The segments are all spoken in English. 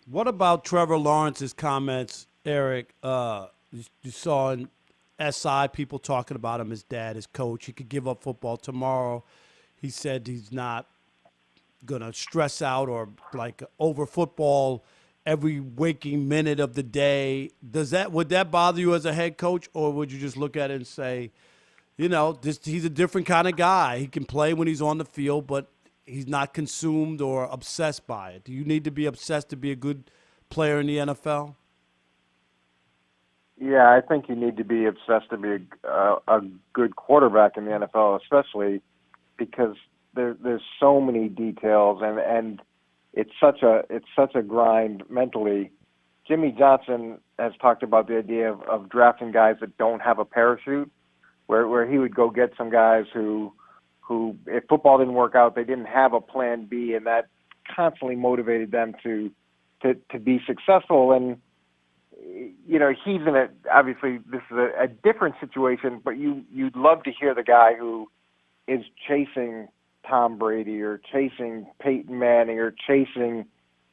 What about Trevor Lawrence's comments, Eric? You saw in SI people talking about him, his dad, his coach. He could give up football tomorrow. He said he's not gonna stress out or like over football every waking minute of the day. Would that bother you as a head coach, or would you just look at it and say, he's a different kind of guy. He can play when he's on the field, but he's not consumed or obsessed by it. Do you need to be obsessed to be a good player in the NFL? Yeah, I think you need to be obsessed to be a good quarterback in the NFL, especially because there's so many details and it's such a grind mentally. Jimmy Johnson has talked about the idea of drafting guys that don't have a parachute, where he would go get some guys who if football didn't work out, they didn't have a plan B, and that constantly motivated them to be successful. And he's in a, obviously this is a different situation, but you'd love to hear the guy who is chasing Tom Brady or chasing Peyton Manning or chasing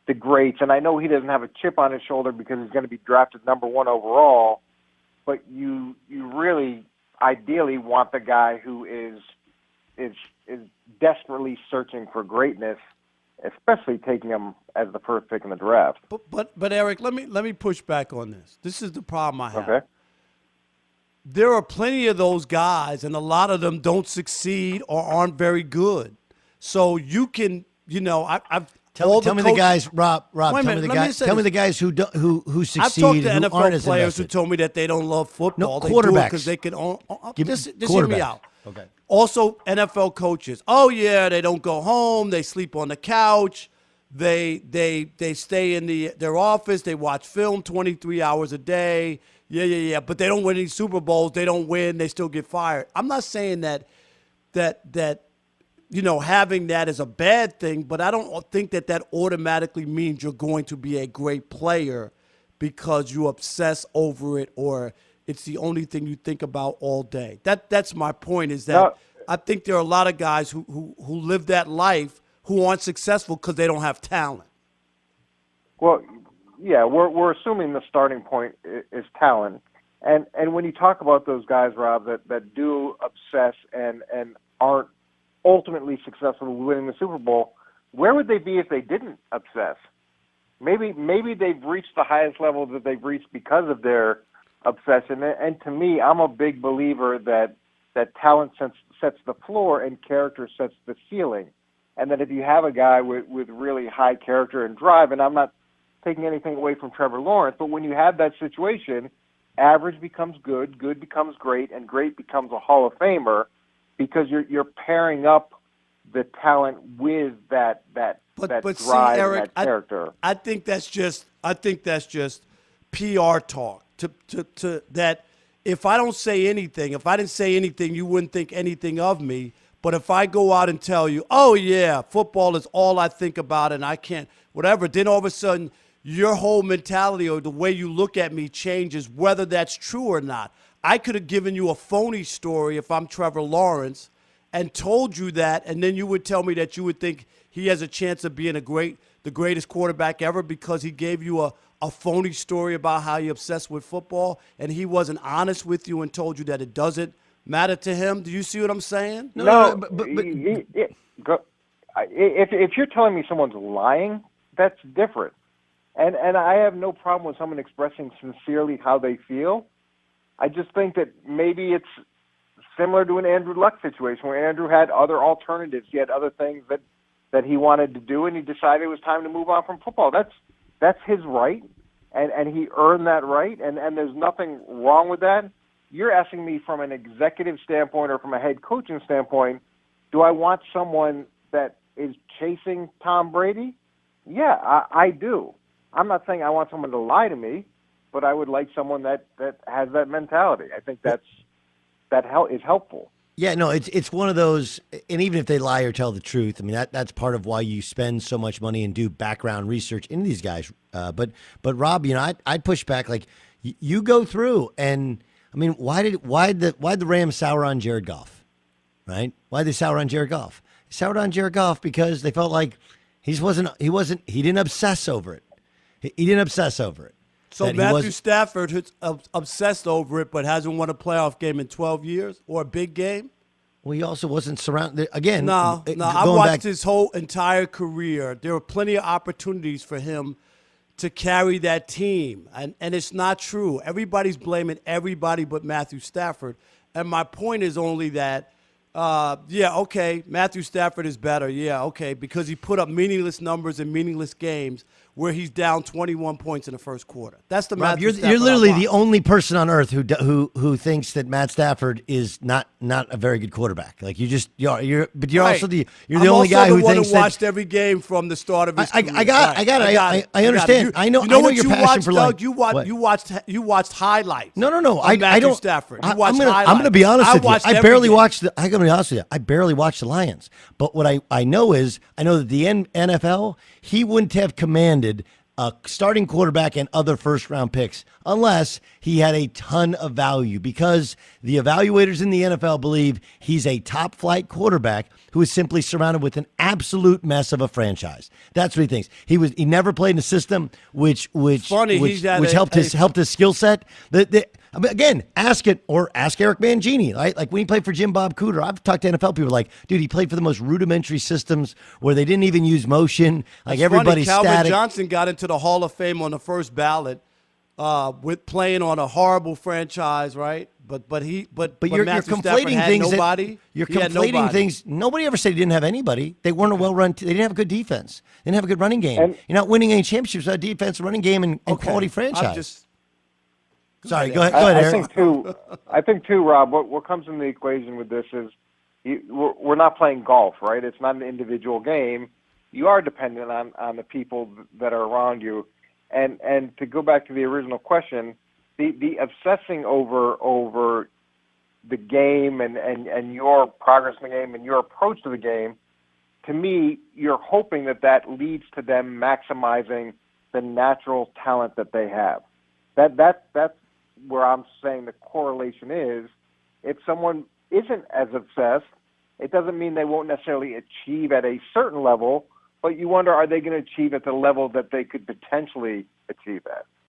the greats. And I know he doesn't have a chip on his shoulder because he's going to be drafted number 1 overall, but you really ideally want the guy who is desperately searching for greatness, especially taking him as the first pick in the draft. But Eric, let me push back on this. This is the problem I have. Okay. There are plenty of those guys, and a lot of them don't succeed or aren't very good. So you can, I've Tell me the guys, Rob. Tell me the guys who succeed. I've talked to who NFL aren't as players who invested. told me that they don't love football. No, they do it quarterbacks. because they can own. Just hear me quarterbacks. out. Okay. Also, NFL coaches. Oh yeah, they don't go home. They sleep on the couch. They stay in their office. They watch film 23 hours a day. Yeah. But they don't win any Super Bowls. They don't win. They still get fired. I'm not saying that having that is a bad thing, but I don't think that automatically means you're going to be a great player because you obsess over it or it's the only thing you think about all day. That's my point, is that I think there are a lot of guys who live that life who aren't successful because they don't have talent. Well, yeah, we're assuming the starting point is talent. And when you talk about those guys, Rob, that do obsess and aren't ultimately successful with winning the Super Bowl, where would they be if they didn't obsess? Maybe they've reached the highest level that they've reached because of their obsession. And to me, I'm a big believer that talent sets the floor and character sets the ceiling. And that if you have a guy with really high character and drive, and I'm not taking anything away from Trevor Lawrence, but when you have that situation, average becomes good becomes great, and great becomes a Hall of Famer, because you're pairing up the talent with that drive, see, Eric, and that character. I think that's just PR talk. To that, if I don't say anything, if I didn't say anything, you wouldn't think anything of me. But if I go out and tell you, oh yeah, football is all I think about, and I can't whatever, then all of a sudden your whole mentality or the way you look at me changes, whether that's true or not. I could have given you a phony story if I'm Trevor Lawrence and told you that, and then you would tell me that you would think he has a chance of being the greatest quarterback ever because he gave you a phony story about how he obsessed with football, and he wasn't honest with you and told you that it doesn't matter to him. Do you see what I'm saying? No, but if you're telling me someone's lying, that's different. And I have no problem with someone expressing sincerely how they feel. I just think that maybe it's similar to an Andrew Luck situation where Andrew had other alternatives. He had other things that he wanted to do, and he decided it was time to move on from football. That's his right, and he earned that right, and there's nothing wrong with that. You're asking me from an executive standpoint or from a head coaching standpoint, do I want someone that is chasing Tom Brady? Yeah, I do. I'm not saying I want someone to lie to me, but I would like someone that has that mentality. I think that is helpful. Yeah, no, it's one of those, and even if they lie or tell the truth, I mean that's part of why you spend so much money and do background research into these guys. But Rob, I'd push back. Like you go through, and I mean, why the Rams sour on Jared Goff, right? Why they sour on Jared Goff? They soured on Jared Goff because they felt like he didn't obsess over it. He didn't obsess over it. So That he Matthew wasn't- Stafford is obsessed over it, but hasn't won a playoff game in 12 years or a big game? Well, he also wasn't surrounded. Again, No. going I watched back, his whole entire career. There were plenty of opportunities for him to carry that team, and it's not true. Everybody's blaming everybody but Matthew Stafford, and my point is only that, Matthew Stafford is better, because he put up meaningless numbers in meaningless games where he's down 21 points in the first quarter. That's the Rob, Matthew you're Stafford literally I the watch. only person on earth who thinks that Matt Stafford is not a very good quarterback. Like you're Right. also the I'm only guy also who the one thinks who that. watched every game from the start of his career. I got it. I understand. I know what your you passion watched, for Doug. like- You what? watched highlights. No. of I Matthew don't. Stafford. I'm You watched highlights. going to be honest with you. watched I every barely game. watched. I'm going to be honest with you. I barely watched the Lions. But what I know is I know that the NFL he wouldn't have commanded a starting quarterback and other first-round picks unless he had a ton of value, because the evaluators in the NFL believe he's a top-flight quarterback who is simply surrounded with an absolute mess of a franchise. That's what he thinks. He never played in a system which Funny, he's had helped his skill set. Again, ask Eric Mangini, right? Like when he played for Jim Bob Cooter, I've talked to NFL people like, dude, he played for the most rudimentary systems where they didn't even use motion. Like It's everybody's funny, Calvin static. Johnson got into the Hall of Fame on the first ballot with playing on a horrible franchise, right? But You're Matthew Stafford conflating had things. nobody. You're He had conflating nobody. things. Nobody ever said he didn't have anybody. They weren't a well-run. They didn't have a good defense. They didn't have a good running game. And- You're not winning any championships without a defense, running game, and Okay. quality I'm franchise. just- Sorry, go ahead, I Eric. think too, Rob. What comes in the equation with this is we're not playing golf, right? It's not an individual game. You are dependent on the people that are around you, and to go back to the original question, the obsessing over the game and your progress in the game and your approach to the game, to me, you're hoping that leads to them maximizing the natural talent that they have. That's where I'm saying the correlation is. If someone isn't as obsessed, it doesn't mean they won't necessarily achieve at a certain level, but you wonder, are they going to achieve at the level that they could potentially achieve at?